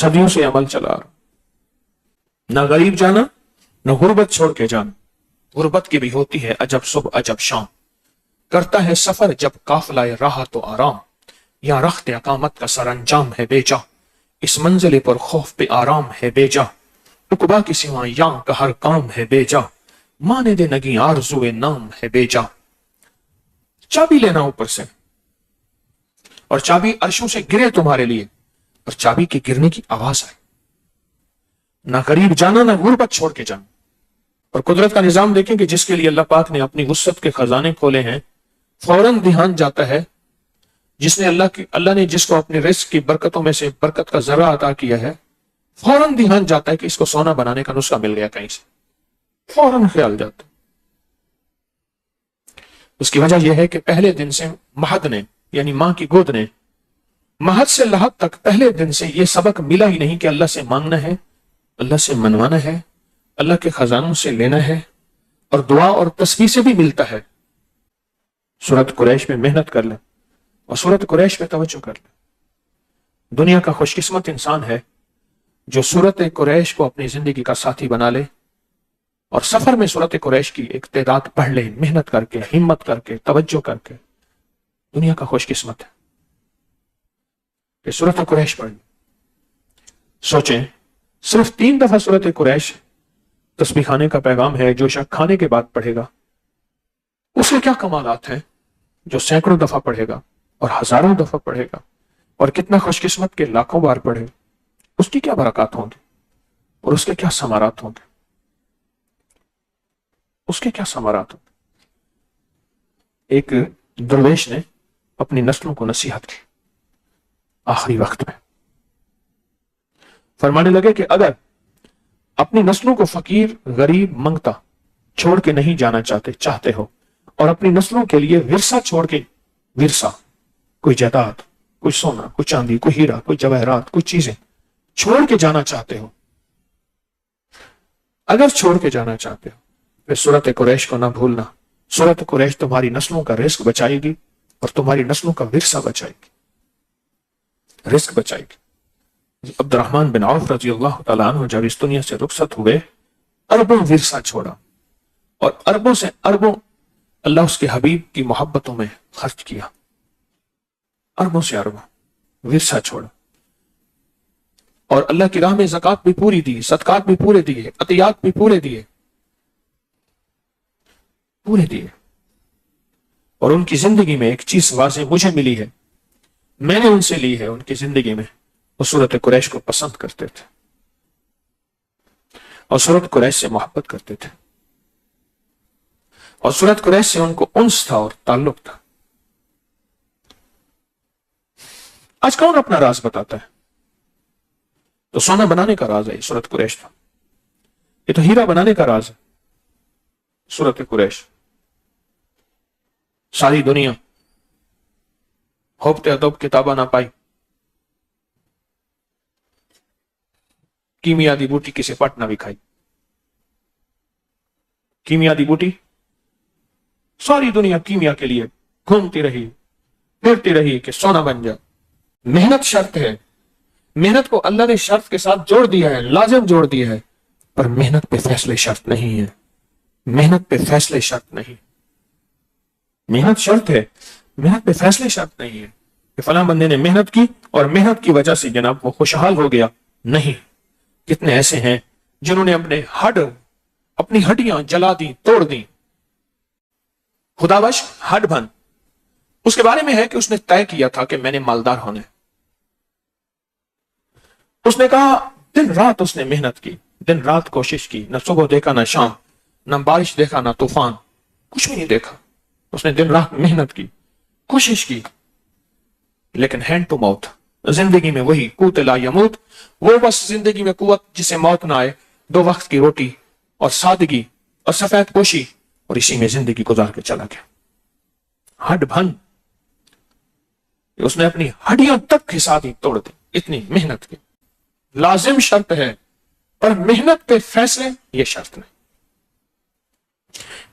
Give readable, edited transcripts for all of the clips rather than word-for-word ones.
صدیوں سے عمل چلا رہا. نہ غریب جانا نہ غربت چھوڑ کے جانا. غربت کی بھی ہوتی ہے عجب صبح عجب شام. کرتا ہے سفر جب قافلہ راہ تو آرام. یا رخت اقامت کا سر انجام ہے بے جا. اس منزل پر خوف پہ آرام ہے بے جا. عقبا کی سوا یاں کا ہر کام ہے بے جا. مانے دے نگی آرزوئے نام ہے بے جا. چابی لینا اوپر سے اور چابی عرشوں سے گرے تمہارے لیے اور چابی کے گرنے کی آواز آئے. نہ غریب جانا نہ غربت چھوڑ کے جانا. اور قدرت کا نظام دیکھیں کہ جس کے لیے اللہ پاک نے اپنی وسعت کے خزانے کھولے ہیں فوراً دھیان جاتا ہے. جس نے اللہ نے جس کو اپنے رزق کی برکتوں میں سے برکت کا ذرہ عطا کیا ہے فوراً دھیان جاتا ہے کہ اس کو سونا بنانے کا نسخہ مل گیا کہیں سے. فوراً خیال جاتا ہے. اس کی وجہ یہ ہے کہ پہلے دن سے مہد نے یعنی ماں کی گود نے مہد سے لحد تک پہلے دن سے یہ سبق ملا ہی نہیں کہ اللہ سے مانگنا ہے, اللہ سے منوانا ہے, اللہ کے خزانوں سے لینا ہے, اور دعا اور تسبیح سے بھی ملتا ہے. سورۃ قریش میں محنت کر لیں اور سورۃ قریش پہ توجہ کر لیں. دنیا کا خوش قسمت انسان ہے جو سورۃ قریش کو اپنی زندگی کا ساتھی بنا لے اور سفر میں سورۃ قریش کی ایک تعداد پڑھ لے, محنت کر کے, ہمت کر کے, توجہ کر کے. دنیا کا خوش قسمت ہے کہ سورۃ قریش پڑھ لیں. سوچیں صرف 3 دفعہ سورۃ قریش تسبیح خانے کا پیغام ہے. جو شخص کھانے کے بعد پڑھے گا اس کے کیا کمالات ہیں. جو سینکڑوں دفعہ پڑھے گا اور ہزاروں دفعہ پڑھے گا اور کتنا خوش قسمت کے لاکھوں بار پڑھے, اس کی کیا برکات ہوں گی اور اس کے کیا ثمرات ہوں گے. اس کے کیا ثمرات ہوں گے. ایک درویش نے اپنی نسلوں کو نصیحت کی آخری وقت میں. فرمانے لگے کہ اگر اپنی نسلوں کو فقیر, غریب, منگتا چھوڑ کے نہیں جانا چاہتے ہو اور اپنی نسلوں کے لیے ورثہ چھوڑ کے, ورثہ کوئی جائیداد, کوئی سونا, کوئی چاندی, کوئی ہیرا, کوئی جواہرات, کوئی چیزیں چھوڑ کے جانا چاہتے ہو, اگر چھوڑ کے جانا چاہتے ہو پھر سورۃ قریش کو نہ بھولنا. سورۃ قریش تمہاری نسلوں کا رزق بچائے گی اور تمہاری نسلوں کا ورثہ بچائے گی, رزق بچائے گی. عبد الرحمن بن عوف رضی اللہ تعالیٰ عنہ جب اس دنیا سے رخصت ہوئے اربوں ورثہ چھوڑا اور اربوں سے اربوں اللہ اس کے حبیب کی محبتوں میں خرچ کیا. اربوں سے اربوں ورثہ چھوڑا اور اللہ کی راہ میں زکوٰۃ بھی پوری دی, صدقات بھی پورے دیے, عطیات بھی پورے دیے. اور ان کی زندگی میں ایک چیز واضح مجھے ملی ہے, میں نے ان سے لی ہے. ان کی زندگی میں وہ سورۃ قریش کو پسند کرتے تھے اور سورۃ قریش سے محبت کرتے تھے اور سورۃ قریش سے ان کو انس تھا اور تعلق تھا. آج کون اپنا راز بتاتا ہے؟ تو سونا بنانے کا راز ہے یہ سورۃ قریش تھا. یہ تو ہیرا بنانے کا راز ہے سورۃ قریش. ساری دنیا ہوبتے ادب کتابہ نہ پائی, کیمیا دی بوٹی کسی پٹ نہ بھی کھائی. کیمیا دی بوٹی ساری دنیا کیمیا کے لیے گھومتی رہی, پھرتی رہی کہ سونا بن جائے. محنت شرط ہے, محنت کو اللہ نے شرط کے ساتھ جوڑ دیا ہے, لازم جوڑ دیا ہے, پر محنت پہ فیصلے شرط نہیں ہے. محنت پہ فیصلے شرط نہیں. محنت شرط ہے, محنت پہ فیصلے شرط نہیں ہے کہ فلاں بندے نے محنت کی اور محنت کی وجہ سے جناب وہ خوشحال ہو گیا. نہیں, کتنے ایسے ہیں جنہوں نے اپنی ہڈیاں جلا دی, توڑ دی. خدا بخش ہڈ بھن اس کے بارے میں ہے کہ اس نے طے کیا تھا کہ میں نے مالدار ہونا ہے. اس نے کہا دن رات اس نے محنت کی, دن رات کوشش کی, نہ صبح دیکھا نہ شام, نہ بارش دیکھا نہ طوفان, کچھ بھی نہیں دیکھا. اس نے دن رات محنت کی, کوشش کی, لیکن ہینڈ ٹو ماؤتھ زندگی میں وہی قوت لا یموت, وہ بس زندگی میں قوت جسے موت نہ آئے, 2 وقت کی روٹی اور سادگی اور سفید پوشی, اور اسی میں زندگی گزار کے چلا گیا. ہڈ بھن اس نے اپنی ہڈیاں تک کھسا دی, توڑ دی, اتنی محنت کی. لازم شرط ہے پر محنت پہ فیصلے یہ شرط نہیں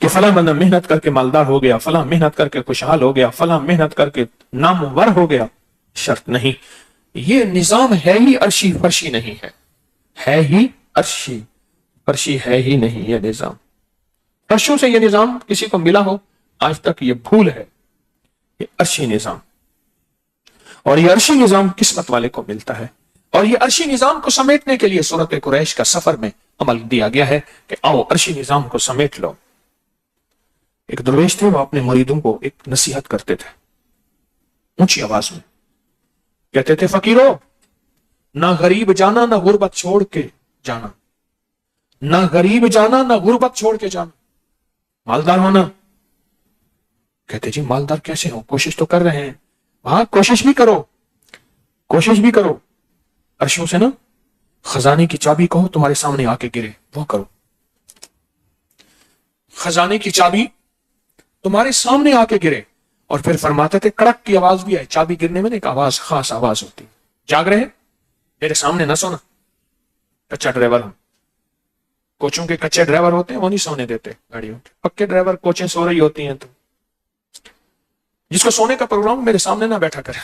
کہ فلاں بندہ محنت کر کے مالدار ہو گیا, فلاں محنت کر کے خوشحال ہو گیا, فلاں محنت کر کے نامور ہو گیا. شرط نہیں. یہ نظام ہے ہی عرشی فرشی نہیں ہے ہی عرشی فرشی ہے ہی نہیں یہ نظام. فرشوں سے یہ نظام کسی کو ملا ہو آج تک یہ بھول ہے. یہ عرشی نظام، اور یہ عرشی نظام قسمت والے کو ملتا ہے. اور یہ عرشی نظام کو سمیٹنے کے لیے سورت قریش کا سفر میں عمل دیا گیا ہے کہ آؤ عرشی نظام کو سمیٹ لو. ایک درویش تھے، وہ اپنے مریدوں کو ایک نصیحت کرتے تھے اونچی آواز میں. کہتے تھے فقیرو، نہ غریب جانا نہ غربت چھوڑ کے جانا، نہ غریب جانا نہ غربت چھوڑ کے جانا. مالدار ہونا. کہتے جی مالدار کیسے ہو؟ کوشش تو کر رہے ہیں. ہاں کوشش بھی کرو، کوشش بھی کرو. عرشوں سے نا خزانے کی چابی کہو تمہارے سامنے آ کے گرے، وہ کرو. خزانے کی چابی تمہارے سامنے آ کے گرے. اور پھر فرماتے تھے کڑک کی آواز بھی ہے چابی گرنے میں، ایک آواز خاص آواز ہوتی. جاگ رہے میرے سامنے نہ سونا. کچا ڈرائیور ہوں، کوچوں کے کچے ڈرائیور ہوتے ہیں وہ نہیں سونے دیتے گاڑیوں کے. پکے ڈرائیور کوچیں سو رہی ہوتی ہیں تو جس کو سونے کا پروگرام میرے سامنے نہ بیٹھا کرے.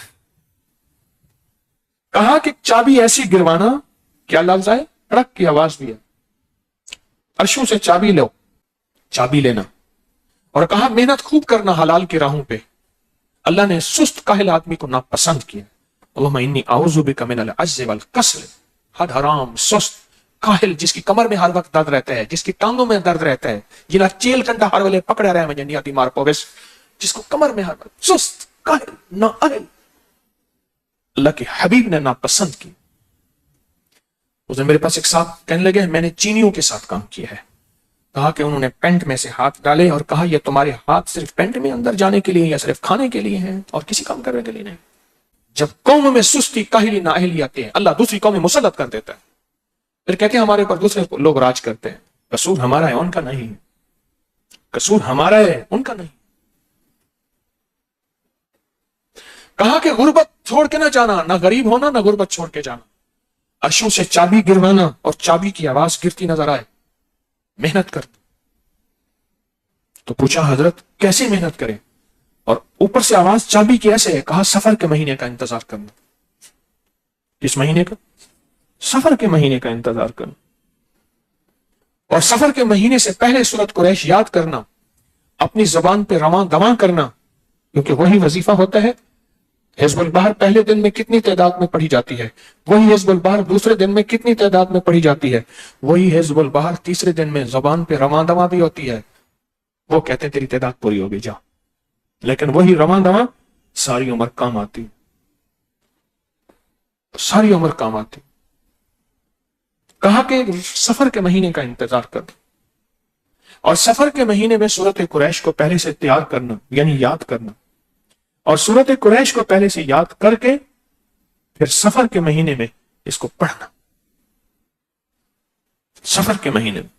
کہا کہ چابی ایسی گروانا، کیا لفظ ہے؟ کڑک کی آواز بھی ہے. عرشوں سے چابی لو، چابی لینا. اور کہا محنت خوب کرنا حلال کی راہوں پہ. اللہ نے سست کاہل آدمی کو ناپسند کیا. اللہم انی اعوذ بک من العجز والکسل. حد حرام سست کاہل، جس کی کمر میں ہر وقت درد رہتا ہے، جس کی ٹانگوں میں درد رہتا ہے، جنہیں چیل کنڈا ہر ویلے پکڑا رہا ہے مجھے نیاتی مار پوگس، جس کو کمر میں ہر وقت سست کاہل نااہل اللہ کے حبیب نے ناپسند کی. اس دن میرے پاس ایک صاحب کہنے لگے میں نے چینیوں کے ساتھ کام کیا ہے. کہا کہ انہوں نے پینٹ میں سے ہاتھ ڈالے اور کہا یہ تمہارے ہاتھ صرف پینٹ میں اندر جانے کے لیے یا صرف کھانے کے لیے ہیں اور کسی کام کرنے کے لیے نہیں. جب قوم میں سستی کاہلی نااہلی آتی ہے اللہ دوسری قوم میں مسلط کر دیتا ہے. پھر کہتے ہیں ہمارے اوپر دوسرے لوگ راج کرتے ہیں. قصور ہمارا ہے ان کا نہیں، قصور ہمارا ہے ان کا نہیں. کہا کہ غربت چھوڑ کے نہ جانا، نہ غریب ہونا نہ غربت چھوڑ کے جانا. عرشوں سے چابی گروانا اور چابی کی آواز گرتی نظر آئے. محنت کر. تو پوچھا حضرت کیسے محنت کریں؟ اور اوپر سے آواز چابی کی ایسے ہے. کہا سفر کے مہینے کا انتظار کرنا. کس مہینے کا؟ سفر کے مہینے کا انتظار کرنا. اور سفر کے مہینے سے پہلے سورت قریش یاد کرنا، اپنی زبان پہ رواں دواں کرنا، کیونکہ وہی وظیفہ ہوتا ہے. حزب البحر پہلے دن میں کتنی تعداد میں پڑھی جاتی ہے، وہی حزب البحر دوسرے دن میں کتنی تعداد میں پڑھی جاتی ہے، وہی حزب البحر تیسرے دن میں زبان پہ رواں دواں بھی ہوتی ہے. وہ کہتے ہیں تیری تعداد پوری ہوگی جا، لیکن وہی رواں دواں ساری عمر کام آتی، ساری عمر کام آتی. کہا کہ سفر کے مہینے کا انتظار کر. اور سفر کے مہینے میں سورت قریش کو پہلے سے تیار کرنا یعنی یاد کرنا، اور سورت قریش کو پہلے سے یاد کر کے پھر سفر کے مہینے میں اس کو پڑھنا. سفر کے مہینے میں